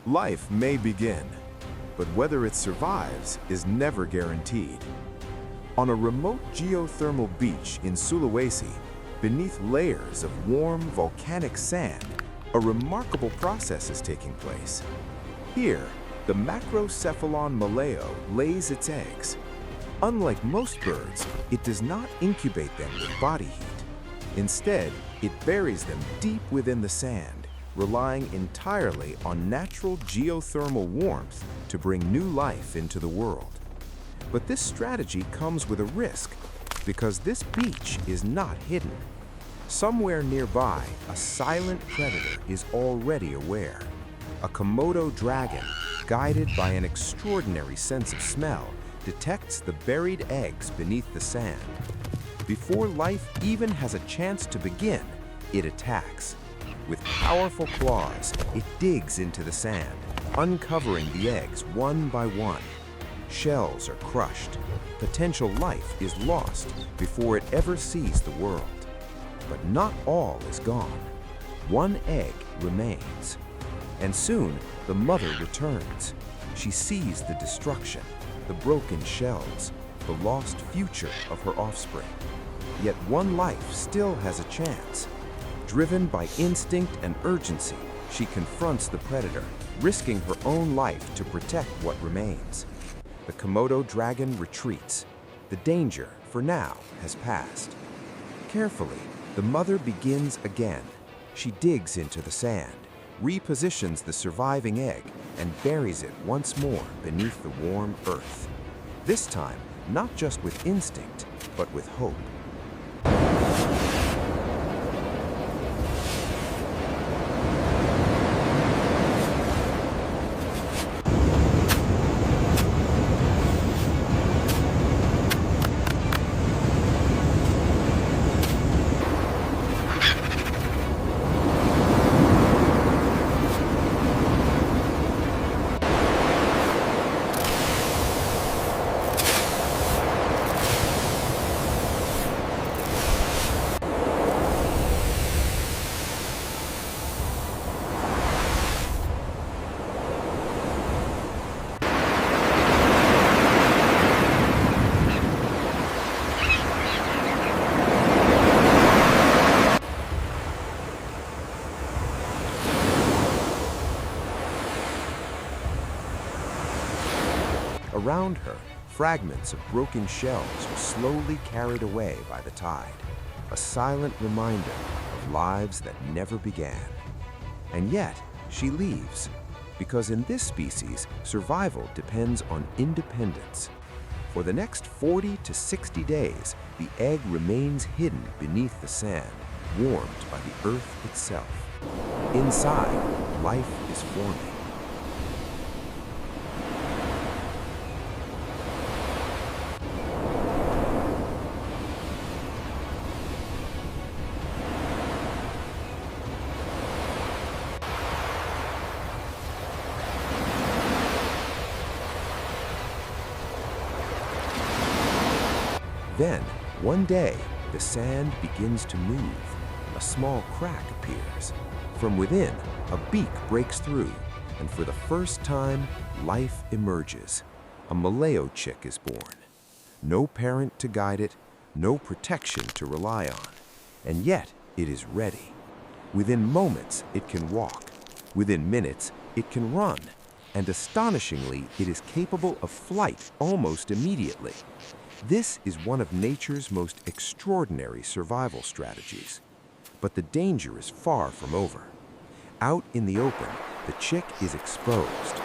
Life may begin, but whether it survives is never guaranteed. On a remote geothermal beach in Sulawesi, beneath layers of warm volcanic sand, a remarkable process is taking place. Here, the Macrocephalon Maleo lays its eggs. Unlike most birds, it does not incubate them with body heat. Instead, it buries them deep within the sand, relying entirely on natural geothermal warmth to bring new life into the world. But this strategy comes with a risk, because this beach is not hidden. Somewhere nearby, a silent predator is already aware. A Komodo dragon, guided by an extraordinary sense of smell, detects the buried eggs beneath the sand. Before life even has a chance to begin, it attacks. With powerful claws, it digs into the sand, uncovering the eggs one by one. Shells are crushed. Potential life is lost before it ever sees the world. But not all is gone. One egg remains. And soon, the mother returns. She sees the destruction, the broken shells, the lost future of her offspring. Yet one life still has a chance. Driven by instinct and urgency, she confronts the predator, risking her own life to protect what remains. The Komodo dragon retreats. The danger, for now, has passed. Carefully, the mother begins again. She digs into the sand, repositions the surviving egg, and buries it once more beneath the warm earth. This time, not just with instinct, but with hope. Around her, fragments of broken shells are slowly carried away by the tide, a silent reminder of lives that never began. And yet, she leaves, because in this species, survival depends on independence. For the next 40 to 60 days, the egg remains hidden beneath the sand, warmed by the earth itself. Inside, life is forming. Then, one day, the sand begins to move. A small crack appears. From within, a beak breaks through, and for the first time, life emerges. A Maleo chick is born. No parent to guide it, no protection to rely on. And yet, it is ready. Within moments, it can walk. Within minutes, it can run. And astonishingly, it is capable of flight almost immediately. This is one of nature's most extraordinary survival strategies. But the danger is far from over. Out in the open, the chick is exposed.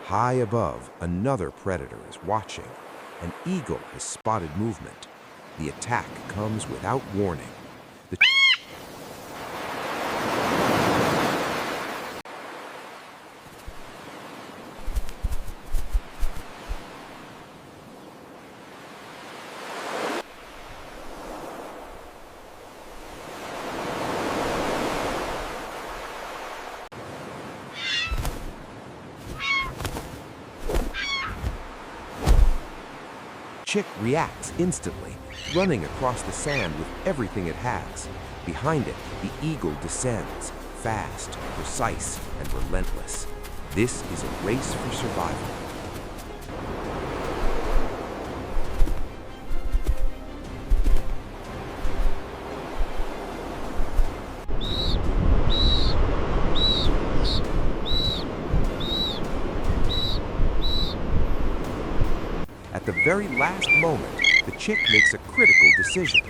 High above, another predator is watching. An eagle has spotted movement. The attack comes without warning. The chick reacts instantly, running across the sand with everything it has. Behind it, the eagle descends, fast, precise, and relentless. This is a race for survival. At the very last moment, the chick makes a critical decision.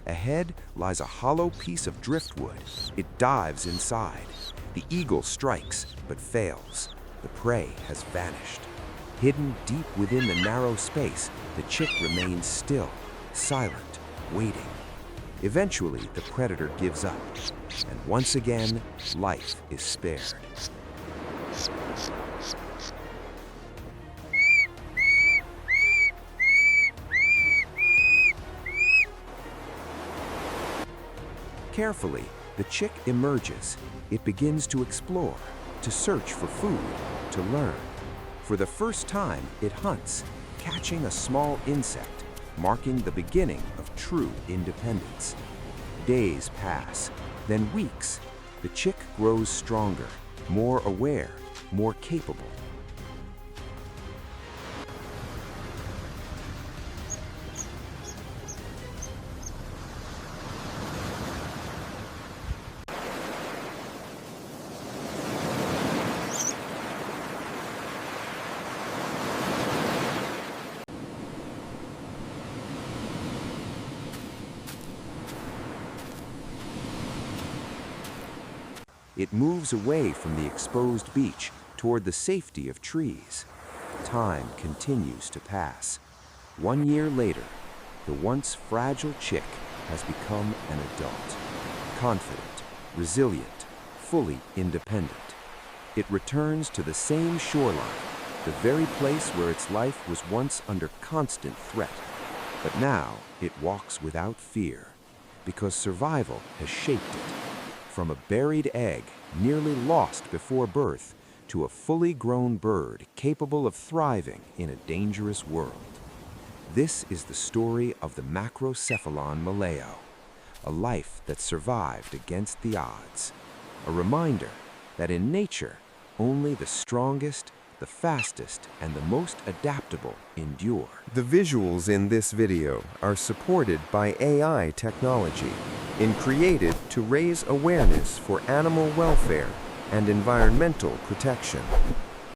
Ahead lies a hollow piece of driftwood. It dives inside. The eagle strikes, but fails. The prey has vanished. Hidden deep within the narrow space, the chick remains still, silent, waiting. Eventually, the predator gives up, and once again, life is spared. Carefully, the chick emerges. It begins to explore, to search for food, to learn. For the first time, it hunts, catching a small insect, marking the beginning of true independence. Days pass, then weeks. The chick grows stronger, more aware, more capable. It moves away from the exposed beach toward the safety of trees. Time continues to pass. 1 year later, the once fragile chick has become an adult. Confident, resilient, fully independent. It returns to the same shoreline, the very place where its life was once under constant threat. But now it walks without fear, because survival has shaped it. From a buried egg, nearly lost before birth, to a fully grown bird capable of thriving in a dangerous world. This is the story of the Macrocephalon Maleo, a life that survived against the odds. A reminder that in nature, only the strongest, the fastest, and the most adaptable endure. The visuals in this video are supported by AI technology and created to raise awareness for animal welfare and environmental protection.